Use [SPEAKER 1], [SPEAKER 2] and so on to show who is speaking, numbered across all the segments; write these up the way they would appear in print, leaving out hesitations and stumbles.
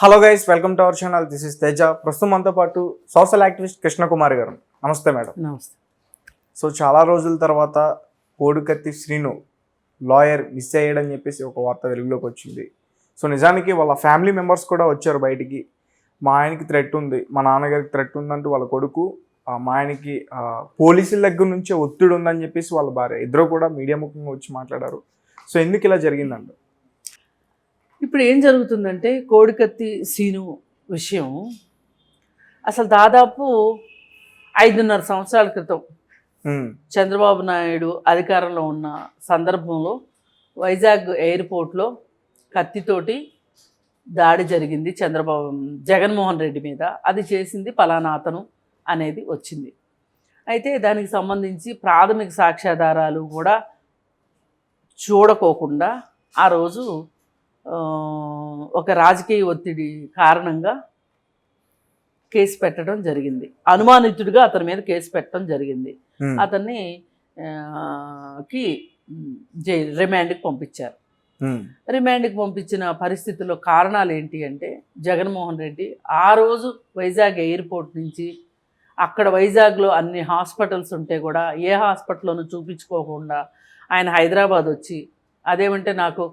[SPEAKER 1] Hello guys, welcome to our channel. This is Teja. ప్రస్తుతం మనతో పాటు సోషల్ యాక్టివిస్ట్ కృష్ణకుమారి గారు. నమస్తే మేడం.
[SPEAKER 2] నమస్తే.
[SPEAKER 1] సో చాలా రోజుల తర్వాత కోడికత్తి శ్రీను లాయర్ మిస్ అయ్యాడని చెప్పేసి ఒక వార్త వెలుగులోకి వచ్చింది. సో నిజానికి వాళ్ళ ఫ్యామిలీ మెంబర్స్ కూడా వచ్చారు బయటికి. మా ఆయనకి థ్రెట్ ఉంది, మా నాన్నగారికి థ్రెట్ ఉందంటూ వాళ్ళ కొడుకు, మా ఆయనకి పోలీసుల దగ్గర నుంచే ఒత్తిడి ఉందని చెప్పేసి వాళ్ళ భార్య ఇద్దరు కూడా మీడియా ముఖంగా వచ్చి మాట్లాడారు. సో ఎందుకు ఇలా జరిగిందంట?
[SPEAKER 2] ఇప్పుడు ఏం జరుగుతుందంటే కోడికత్తి సీను విషయం అసలు దాదాపు 5.5 సంవత్సరాల క్రితం చంద్రబాబు నాయుడు అధికారంలో ఉన్న సందర్భంలో వైజాగ్ ఎయిర్పోర్ట్లో కత్తితోటి దాడి జరిగింది జగన్మోహన్ రెడ్డి మీద. అది చేసింది పలానా అతను అనేది వచ్చింది. అయితే దానికి సంబంధించి ప్రాథమిక సాక్ష్యాధారాలు కూడా చూడకోకుండా ఆ రోజు ఒక రాజకీయ ఒత్తిడి కారణంగా కేసు పెట్టడం జరిగింది. అనుమానితుడిగా అతని మీద కేసు పెట్టడం జరిగింది. అతన్ని రిమాండ్కి పంపించారు. రిమాండ్కి పంపించిన పరిస్థితుల్లో కారణాలు ఏంటి అంటే, జగన్మోహన్ రెడ్డి ఆ రోజు వైజాగ్ ఎయిర్పోర్ట్ నుంచి అక్కడ వైజాగ్లో అన్ని హాస్పిటల్స్ ఉంటే కూడా ఏ హాస్పిటల్లోనూ చూపించుకోకుండా ఆయన హైదరాబాద్ వచ్చి, అదేమంటే నాకు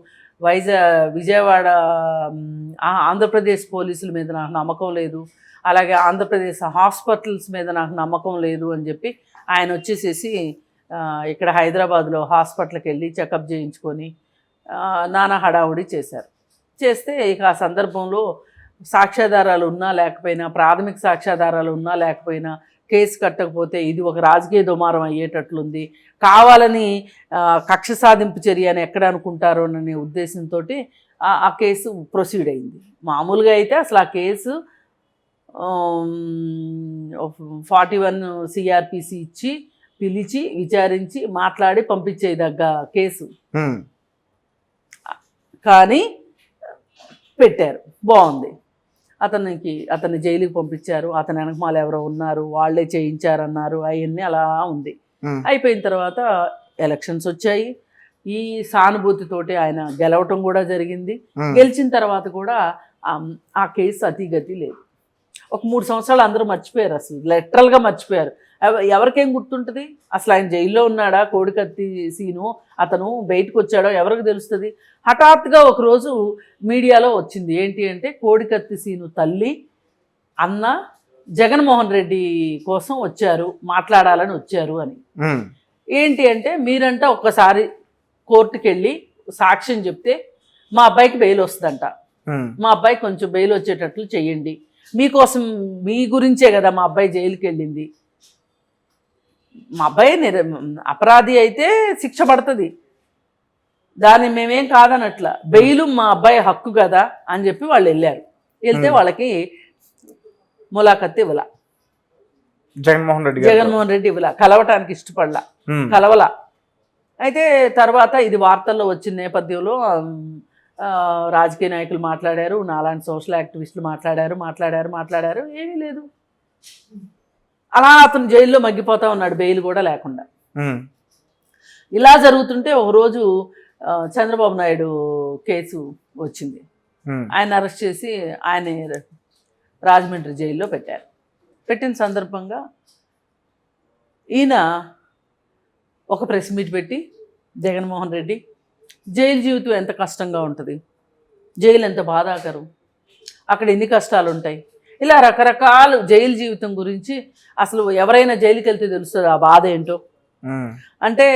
[SPEAKER 2] విజయవాడ ఆంధ్రప్రదేశ్ పోలీసుల మీద నాకు నమ్మకం లేదు, అలాగే ఆంధ్రప్రదేశ్ హాస్పిటల్స్ మీద నాకు నమ్మకం లేదు అని చెప్పి ఆయన వచ్చేసేసి ఇక్కడ హైదరాబాద్లో హాస్పిటల్కి వెళ్ళి చెకప్ చేయించుకొని నానా హడావుడి చేస్తే ఇక ఆ సందర్భంలో సాక్ష్యాధారాలు ఉన్నా లేకపోయినా, ప్రాథమిక సాక్ష్యాధారాలు ఉన్నా లేకపోయినా కేసు కట్టకపోతే ఇది ఒక రాజకీయ దుమారం అయ్యేటట్లుంది, కావాలని కక్ష సాధింపు చర్య అని ఎక్కడ అనుకుంటారో అనే ఉద్దేశంతో ఆ కేసు ప్రొసీడ్ అయింది. మామూలుగా అయితే అసలు ఆ కేసు 41 CRPC ఇచ్చి పిలిచి విచారించి మాట్లాడి పంపించేదగ్గ కేసు, కానీ పెట్టారు. బాగుంది. అతన్ని జైలుకి పంపించారు. అతని వెనకమాల ఎవరో ఉన్నారు, వాళ్ళే చేయించారన్నారు, అవన్నీ అలా ఉంది. అయిపోయిన తర్వాత ఎలక్షన్స్ వచ్చాయి. ఈ సానుభూతితోటి ఆయన గెలవటం కూడా జరిగింది. గెలిచిన తర్వాత కూడా ఆ కేసు అతిగతి లేదు. ఒక 3 సంవత్సరాలు అందరూ మర్చిపోయారు, అసలు లిటరల్గా మర్చిపోయారు. ఎవరికేం గుర్తుంటుంది? అసలు ఆయన జైల్లో ఉన్నాడా కోడికత్తి సీను, అతను బయటకు వచ్చాడో ఎవరికి తెలుస్తుంది? హఠాత్తుగా ఒకరోజు మీడియాలో వచ్చింది ఏంటి అంటే, కోడికత్తి సీను తల్లి అన్న జగన్మోహన్ రెడ్డి కోసం వచ్చారు, మాట్లాడాలని వచ్చారు అని. ఏంటి అంటే, మీరంట ఒక్కసారి కోర్టుకు వెళ్ళి సాక్ష్యం చెప్తే మా అబ్బాయికి బెయిల్ వస్తుందంట, మా అబ్బాయి కొంచెం బెయిల్ వచ్చేటట్లు చెయ్యండి, మీకోసం మీ గురించే కదా మా అబ్బాయి జైలుకి వెళ్ళింది, మా అబ్బాయి అపరాధి అయితే శిక్ష పడుతుంది, దాన్ని మేమేం కాదనట్ల, బెయిలు మా అబ్బాయి హక్కు కదా అని చెప్పి వాళ్ళు వెళ్ళారు. వెళ్తే వాళ్ళకి ములాఖత్తు ఇవ్వలా, జగన్మోహన్ రెడ్డి ఇవ్వలా, కలవటానికి ఇష్టపడలా, కలవలా. అయితే తర్వాత ఇది వార్తల్లో వచ్చిన నేపథ్యంలో రాజకీయ నాయకులు మాట్లాడారు, నాలాంటి సోషల్ యాక్టివిస్టులు మాట్లాడారు. ఏమీ లేదు, అలా అతను జైల్లో మగ్గిపోతా ఉన్నాడు, బెయిల్ కూడా లేకుండా. ఇలా జరుగుతుంటే ఒకరోజు చంద్రబాబు నాయుడు కేసు వచ్చింది. ఆయన అరెస్ట్ చేసి ఆయన రాజమండ్రి జైల్లో పెట్టారు. పెట్టిన సందర్భంగా ఈయన ఒక ప్రెస్ మీట్ పెట్టి, జగన్మోహన్ రెడ్డి జైలు జీవితం ఎంత కష్టంగా ఉంటుంది, జైలు ఎంత బాధాకరం, అక్కడ ఎన్ని కష్టాలు ఉంటాయి, ఇలా రకరకాలు జైలు జీవితం గురించి అసలు ఎవరైనా జైలుకి వెళ్తే తెలుస్తుంది ఆ బాధ ఏంటో. అంటే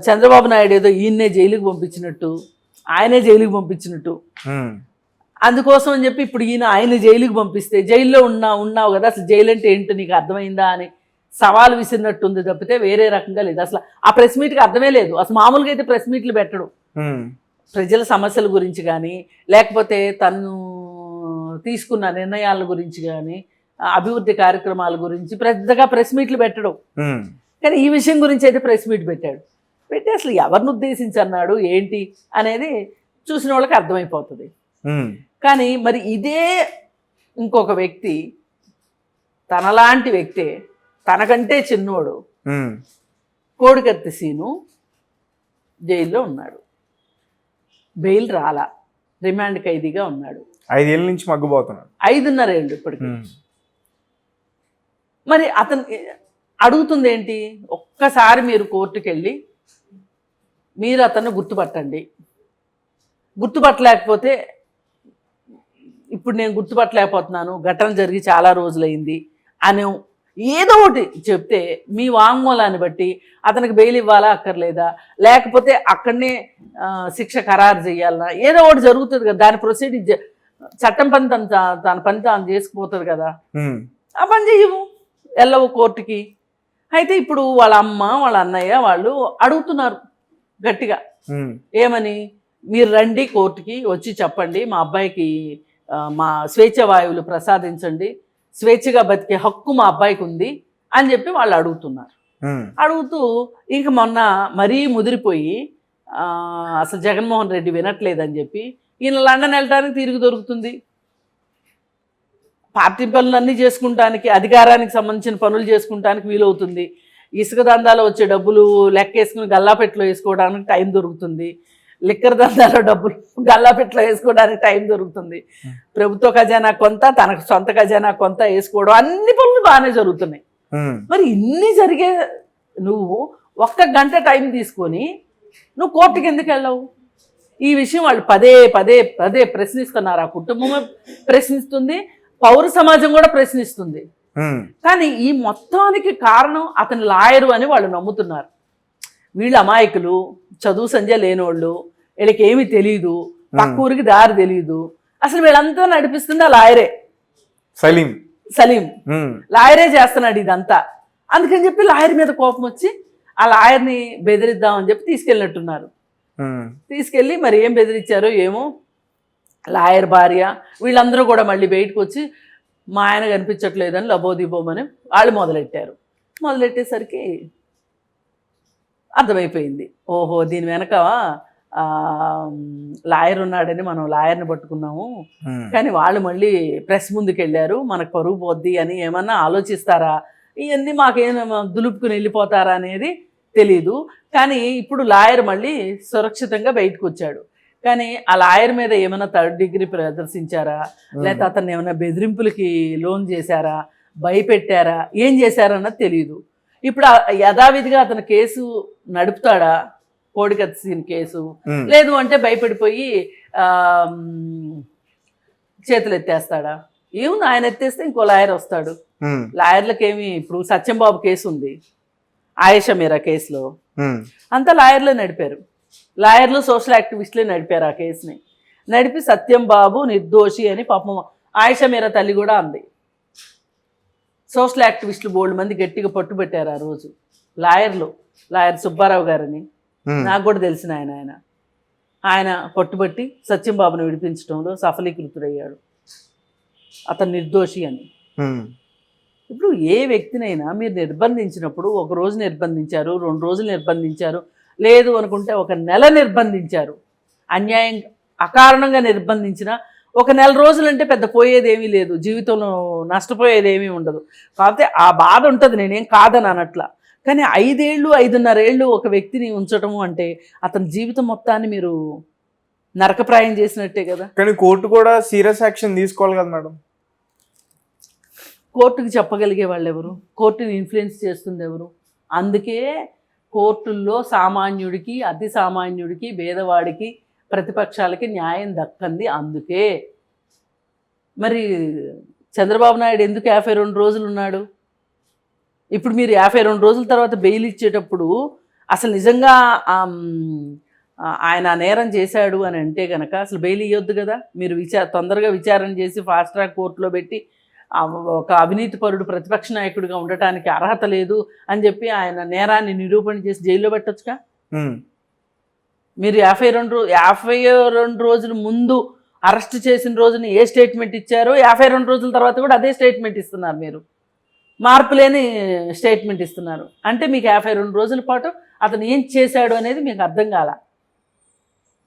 [SPEAKER 2] చంద్రబాబు నాయుడు ఏదో ఈయన్నే జైలుకి పంపించినట్టు, ఆయనే జైలుకి పంపించినట్టు, అందుకోసం అని చెప్పి ఇప్పుడు ఆయన జైలుకి పంపిస్తే జైల్లో ఉన్నావు కదా, అసలు జైలు అంటే ఏంటో నీకు అర్థమైందా అని సవాల్ విసిరినట్టుంది తప్పితే వేరే రకంగా లేదు. అసలు ఆ ప్రెస్ మీట్కి అర్థమే లేదు. అసలు మామూలుగా అయితే ప్రెస్ మీట్లు పెట్టడు, ప్రజల సమస్యల గురించి కానీ లేకపోతే తను తీసుకున్న నిర్ణయాల గురించి కానీ అభివృద్ధి కార్యక్రమాల గురించి పెద్దగా ప్రెస్ మీట్లు పెట్టడం. కానీ ఈ విషయం గురించి అయితే ప్రెస్ మీట్ పెట్టి అసలు ఎవరిని ఉద్దేశించి అన్నాడు ఏంటి అనేది చూసిన వాళ్ళకి అర్థమైపోతుంది. కానీ మరి ఇదే ఇంకొక వ్యక్తి, తనలాంటి వ్యక్తే, తనకంటే చిన్నోడు కోడికత్తి సీను జైల్లో ఉన్నాడు, బెయిల్ రాలా. రిమాండ్ ఖైదీగా ఉన్నాడు.
[SPEAKER 1] 5 ఏళ్ళ నుంచి మగ్గుపోతున్నాడు.
[SPEAKER 2] 5.5 ఏళ్ళు ఇప్పటికి. మరి అతను అడుగుతుంది ఏంటి, ఒక్కసారి మీరు కోర్టుకు వెళ్ళి మీరు అతన్ని గుర్తుపట్టండి. గుర్తుపట్టలేకపోతే ఇప్పుడు నేను గుర్తుపట్టలేకపోతున్నాను, ఘటన జరిగి చాలా రోజులైంది అని ఏదో ఒకటి చెప్తే మీ వాంగ్మూలాన్ని బట్టి అతనికి బెయిల్ ఇవ్వాలా అక్కర్లేదా, లేకపోతే అక్కడనే శిక్ష ఖరారు చేయాలన్నా, ఏదో ఒకటి జరుగుతుంది కదా. దాని ప్రొసీడింగ్ చట్టం పని తన పని తాను చేసుకుపోతుంది కదా. ఆ పని చెయ్యవు, వెళ్ళవు కోర్టుకి. అయితే ఇప్పుడు వాళ్ళ అమ్మ వాళ్ళ అన్నయ్య వాళ్ళు అడుగుతున్నారు గట్టిగా, ఏమని, మీరు రండి కోర్టుకి వచ్చి చెప్పండి, మా అబ్బాయికి మా స్వేచ్ఛ వాయువులు ప్రసాదించండి, స్వేచ్ఛగా బతికే హక్కు మా అబ్బాయికి ఉంది అని చెప్పి వాళ్ళు అడుగుతున్నారు. అడుగుతూ ఇంక మొన్న మరీ ముదిరిపోయి అసలు జగన్మోహన్ రెడ్డి వినట్లేదని చెప్పి ఈయన లండన్ వెళ్ళడానికి తిరిగి దొరుకుతుంది. పార్టీ పనులన్నీ చేసుకుంటానికి, అధికారానికి సంబంధించిన పనులు చేసుకుంటానికి వీలవుతుంది. ఇసుక దందాలో వచ్చే డబ్బులు లెక్కేసుకుని గల్లాపెట్టలో వేసుకోవడానికి టైం దొరుకుతుంది. లిక్కర్ దందాలో డబ్బులు గల్లాపెట్టలో వేసుకోవడానికి టైం దొరుకుతుంది. ప్రభుత్వ ఖజానా కొంత, తనకు సొంత ఖజానా కొంత వేసుకోవడం, అన్ని పనులు బాగానే జరుగుతున్నాయి. మరి ఇన్ని జరిగే నువ్వు 1 గంట టైం తీసుకొని నువ్వు కోర్టుకి ఎందుకు వెళ్ళవు? ఈ విషయం వాళ్ళు పదే పదే పదే ప్రశ్నిస్తున్నారు. ఆ కుటుంబమే ప్రశ్నిస్తుంది, పౌర సమాజం కూడా ప్రశ్నిస్తుంది. కానీ ఈ మొత్తానికి కారణం అతని లాయరు అని వాళ్ళు నమ్ముతున్నారు. వీళ్ళు అమాయకులు, చదువు సంధ్య లేనోళ్ళు, వీళ్ళకి ఏమీ తెలియదు, పక్క ఊరికి దారి తెలియదు. అసలు వీళ్ళంతా నడిపిస్తుంది ఆ లాయరే, సలీం లాయరే చేస్తున్నాడు ఇదంతా. అందుకని చెప్పి లాయర్ మీద కోపం వచ్చి ఆ లాయర్ని బెదిరిద్దామని చెప్పి తీసుకెళ్ళినట్టున్నారు. తీసుకెళ్ళి మరి ఏం బెదిరించారో ఏమో, లాయర్ భార్య వీళ్ళందరూ కూడా మళ్ళీ బయటకు వచ్చి మా ఆయన కనిపించట్లేదని లబోదిబోమని వాళ్ళు మొదలెట్టారు. మొదలెట్టేసరికి అర్థమైపోయింది, ఓహో దీని వెనక లాయర్ ఉన్నాడని మనం లాయర్ని పట్టుకున్నాము, కానీ వాళ్ళు మళ్ళీ ప్రెస్ ముందుకు వెళ్ళారు, మనకు పరుగు పోద్ది అని ఏమన్నా ఆలోచిస్తారా, ఇవన్నీ మాకేం దులుపుకుని వెళ్ళిపోతారా అనేది తెలీదు. కానీ ఇప్పుడు లాయర్ మళ్ళీ సురక్షితంగా బయటకు వచ్చాడు. కానీ ఆ లాయర్ మీద ఏమైనా 3rd డిగ్రీ ప్రదర్శించారా, లేకపోతే అతన్ని ఏమైనా బెదిరింపులకి లోన్ చేశారా, భయపెట్టారా, ఏం చేశారన్నది తెలియదు. ఇప్పుడు యథావిధిగా అతను కేసు నడుపుతాడా, కోడికత్తి సీన్ కేసు, లేదు అంటే భయపడిపోయి చేతులు ఎత్తేస్తాడా? ఏముంది, ఆయన ఎత్తేస్తే ఇంకో లాయర్ వస్తాడు. లాయర్లకేమి, ఇప్పుడు సత్యంబాబు కేసు ఉంది, ఆయేషా మీరా కేసులో అంతా లాయర్లే నడిపారు. లాయర్లు సోషల్ యాక్టివిస్టులే నడిపారు ఆ కేసుని. నడిపి సత్యంబాబు నిర్దోషి అని పాపం ఆయేషా మీరా తల్లి కూడా అంది. సోషల్ యాక్టివిస్టులు బోల్డ్ మంది గట్టిగా పట్టుబట్టారు ఆ రోజు. లాయర్ సుబ్బారావు గారని నాకు కూడా తెలిసిన ఆయన పట్టుబట్టి సత్యంబాబుని విడిపించడంలో సఫలీకృతుడయ్యాడు, అతను నిర్దోషి అని. ఇప్పుడు ఏ వ్యక్తినైనా మీరు నిర్బంధించినప్పుడు 1 రోజు నిర్బంధించారు, 2 రోజులు నిర్బంధించారు, లేదు అనుకుంటే 1 నెల నిర్బంధించారు, అన్యాయం అకారణంగా నిర్బంధించిన 1 నెల రోజులు అంటే పెద్ద పోయేదేమీ లేదు, జీవితంలో నష్టపోయేదేమీ ఉండదు. కాకపోతే ఆ బాధ ఉంటుంది, నేనేం కాదని అనట్లా. కానీ 5 ఏళ్ళు 5.5 ఏళ్ళు ఒక వ్యక్తిని ఉంచటము అంటే అతని జీవితం మొత్తాన్ని మీరు నరకప్రాయం చేసినట్టే కదా.
[SPEAKER 1] కానీ కోర్టు కూడా సీరియస్ యాక్షన్ తీసుకోవాలి కదా మేడం.
[SPEAKER 2] కోర్టుకి చెప్పగలిగే వాళ్ళు ఎవరు? కోర్టుని ఇన్ఫ్లుయెన్స్ చేస్తుంది ఎవరు? అందుకే కోర్టుల్లో సామాన్యుడికి, అతి సామాన్యుడికి, పేదవాడికి, ప్రతిపక్షాలకి న్యాయం దక్కంది. అందుకే మరి చంద్రబాబు నాయుడు ఎందుకు 52 రోజులు ఉన్నాడు? ఇప్పుడు మీరు 52 రోజుల తర్వాత బెయిల్ ఇచ్చేటప్పుడు అసలు నిజంగా ఆయన నేరం చేశాడు అని అంటే కనుక అసలు బెయిల్ ఇవ్వద్దు కదా. మీరు తొందరగా విచారణ చేసి ఫాస్ట్ ట్రాక్ కోర్టులో పెట్టి ఒక అవినీతిపరుడు ప్రతిపక్ష నాయకుడిగా ఉండటానికి అర్హత లేదు అని చెప్పి ఆయన నేరాన్ని నిరూపణ చేసి జైల్లో పెట్టొచ్చుగా. మీరు 52 రోజుల ముందు అరెస్ట్ చేసిన రోజున ఏ స్టేట్మెంట్ ఇచ్చారో 52 రోజుల తర్వాత కూడా అదే స్టేట్మెంట్ ఇస్తున్నారు. మీరు మార్పు లేని స్టేట్మెంట్ ఇస్తున్నారు. అంటే మీకు 52 రోజుల పాటు అతను ఏం చేశాడు అనేది మీకు అర్థం కాల.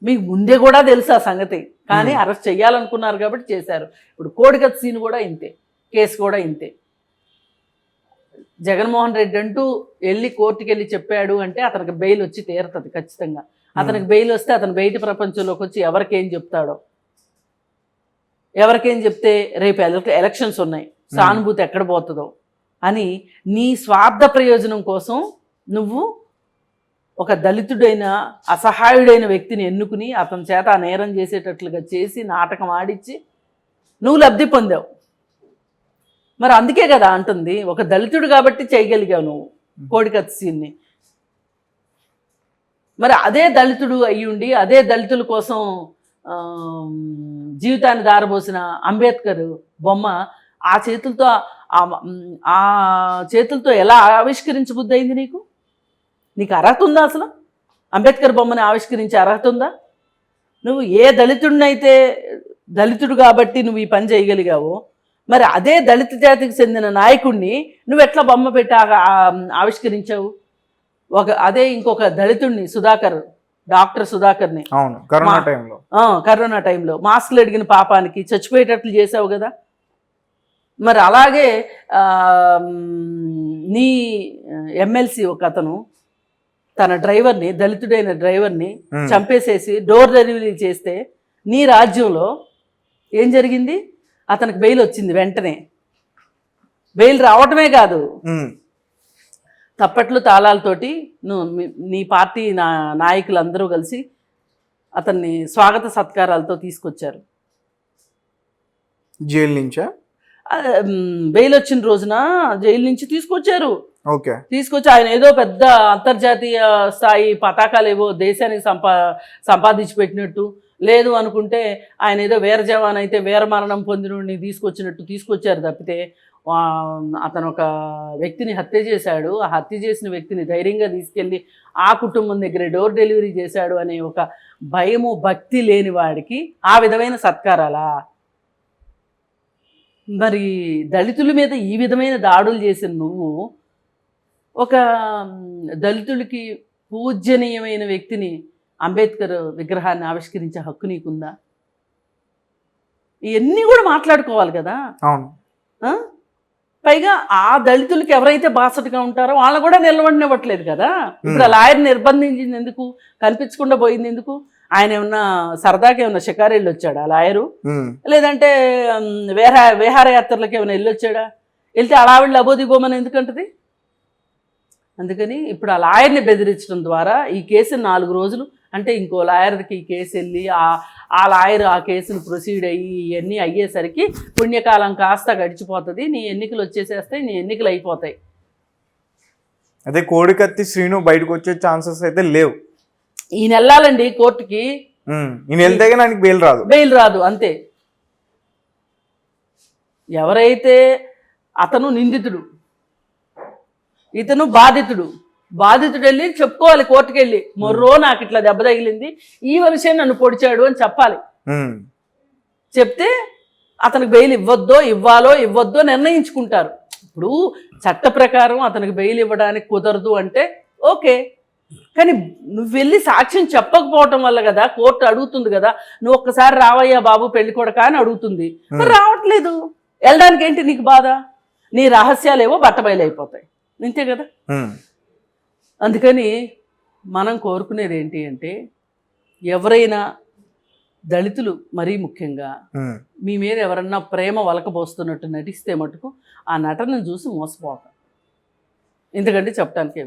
[SPEAKER 2] మీకు ముందే కూడా తెలుసు ఆ సంగతి, కానీ అరెస్ట్ చేయాలనుకున్నారు కాబట్టి చేశారు. ఇప్పుడు కోడికత్తి సీన్ కూడా ఇంతే, కేసు కూడా ఇంతే. జగన్మోహన్ రెడ్డి అంటూ వెళ్ళి కోర్టుకి వెళ్ళి చెప్పాడు అంటే అతనికి బెయిల్ వచ్చి తీరుతుంది ఖచ్చితంగా. అతనికి బెయిల్ వస్తే అతను బయట ప్రపంచంలోకి వచ్చి ఎవరికేం చెప్తాడో ఎవరికేం చెప్తే రేపు ఎలక్షన్స్ ఉన్నాయి, సానుభూతి ఎక్కడ పోతుందో అని నీ స్వార్థ ప్రయోజనం కోసం నువ్వు ఒక దళితుడైన అసహాయుడైన వ్యక్తిని ఎన్నుకుని అతని చేత ఆ నేరం చేసేటట్లుగా చేసి నాటకం ఆడిచ్చి నువ్వు లబ్ధి పొందావు. మరి అందుకే కదా అంటుంది, ఒక దళితుడు కాబట్టి చేయగలిగావు నువ్వు కోడికత్తి సీన్ని. మరి అదే దళితుడు అయ్యుండి అదే దళితుల కోసం జీవితాన్ని దారబోసిన అంబేద్కర్ బొమ్మ ఆ చేతులతో ఎలా ఆవిష్కరించబుద్ధి అయింది నీకు? నీకు అర్హత ఉందా అసలు? అంబేద్కర్ బొమ్మని ఆవిష్కరించే అర్హత ఉందా? నువ్వు ఏ దళితుడినైతే దళితుడు కాబట్టి నువ్వు ఈ పని చేయగలిగావో, మరి అదే దళిత జాతికి చెందిన నాయకుడిని నువ్వు ఎట్లా బొమ్మ పెట్టి ఆవిష్కరించావు? అదే ఇంకొక దళితుడిని డాక్టర్ సుధాకర్ని కరోనా టైంలో మాస్కులు అడిగిన పాపానికి చచ్చిపోయేటట్లు చేసావు కదా. మరి అలాగే నీ ఎమ్మెల్సీ ఒక అతను తన డ్రైవర్ని, దళితుడైన డ్రైవర్ని చంపేసేసి డోర్ డెలివరీ చేస్తే నీ రాజ్యంలో ఏం జరిగింది? అతనికి బెయిల్ వచ్చింది. వెంటనే బెయిల్ రావటమే కాదు, తప్పట్లు తాళాలతోటి నీ పార్టీ నాయకులందరూ కలిసి అతన్ని స్వాగత సత్కారాలతో తీసుకొచ్చారు.
[SPEAKER 1] జైలు నుంచా?
[SPEAKER 2] బెయిల్ వచ్చిన రోజున జైలు నుంచి తీసుకొచ్చారు.
[SPEAKER 1] ఓకే,
[SPEAKER 2] తీసుకొచ్చి ఆయన ఏదో పెద్ద అంతర్జాతీయ స్థాయి పతాకాలు ఏవో దేశానికి సంపాదించి పెట్టినట్టు, లేదు అనుకుంటే ఆయన ఏదో వీర జవాన్ అయితే వీర మరణం పొందినోడిని తీసుకొచ్చారు తప్పితే అతను ఒక వ్యక్తిని హత్య చేశాడు, ఆ హత్య చేసిన వ్యక్తిని ధైర్యంగా తీసుకెళ్ళి ఆ కుటుంబం దగ్గర డోర్ డెలివరీ చేశాడు అనే ఒక భయము భక్తి లేని వాడికి ఆ విధమైన సత్కారాలా? మరి దళితుల మీద ఈ విధమైన దాడులు చేసిన నువ్వు ఒక దళితులకి పూజ్యనీయమైన వ్యక్తిని, అంబేద్కర్ విగ్రహాన్ని ఆవిష్కరించే హక్కు నీకుందా? ఇవన్నీ కూడా మాట్లాడుకోవాలి కదా. పైగా ఆ దళితులకి ఎవరైతే బాసటగా ఉంటారో వాళ్ళని కూడా నిలబడినివ్వట్లేదు కదా. ఇప్పుడు ఆ లాయర్ నిర్బంధించింది ఎందుకు? కనిపించకుండా పోయింది ఎందుకు? ఆయన ఏమన్నా సరదాగా ఏమన్నా షికారెళ్ళి వచ్చాడా ఆ లాయరు? లేదంటే విహారయాత్రలకు ఏమైనా వెళ్ళొచ్చాడా? వెళ్తే అడావిళ్ళు అబోదిబోమని ఎందుకంటది? అందుకని ఇప్పుడు ఆ లాయర్ని బెదిరించడం ద్వారా ఈ కేసుని 4 రోజులు అంటే ఇంకో లాయర్కి ఈ కేసు వెళ్ళి ఆ లాయర్ ఆ కేసును ప్రొసీడ్ అయ్యి ఇవన్నీ అయ్యేసరికి పుణ్యకాలం కాస్త గడిచిపోతుంది, నీ ఎన్నికలు వచ్చేసేస్తాయి, నీ ఎన్నికలు అయిపోతాయి.
[SPEAKER 1] అదే కోడికత్తి శ్రీను బయటకు వచ్చే ఛాన్సెస్ అయితే లేవు.
[SPEAKER 2] ఈయన వెళ్ళాలండి కోర్టుకి,
[SPEAKER 1] ఈయన వెళ్తే నాకు బెయిల్ రాదు
[SPEAKER 2] అంతే. ఎవరైతే అతను నిందితుడు, ఇతను బాధితుడు వెళ్ళి చెప్పుకోవాలి కోర్టుకు వెళ్ళి, మొర్రో నాకు ఇట్లా దెబ్బ తగిలింది, ఈ విషయం నన్ను పొడిచాడు అని చెప్పాలి. చెప్తే అతనికి బెయిల్ ఇవ్వద్దో నిర్ణయించుకుంటారు. ఇప్పుడు చట్ట ప్రకారం అతనికి బెయిల్ ఇవ్వడానికి కుదరదు అంటే ఓకే, కానీ నువ్వు వెళ్ళి సాక్ష్యం చెప్పకపోవటం వల్ల కదా కోర్టు అడుగుతుంది కదా, నువ్వు ఒక్కసారి రావయ్యా బాబు పెళ్లి కొడక అని అడుగుతుంది. మరి రావట్లేదు, వెళ్ళడానికి ఏంటి నీకు బాధ? నీ రహస్యాలేవో బట్టబయలైపోతాయి, అంతే కదా. అందుకని మనం కోరుకునేది ఏంటి అంటే, ఎవరైనా దళితులు మరీ ముఖ్యంగా మీ మీద ఎవరన్నా ప్రేమ వలకబోస్తున్నట్టు నటిస్తే మటుకు ఆ నటనను చూసి మోసపోక, ఎందుకంటే చెప్పడానికి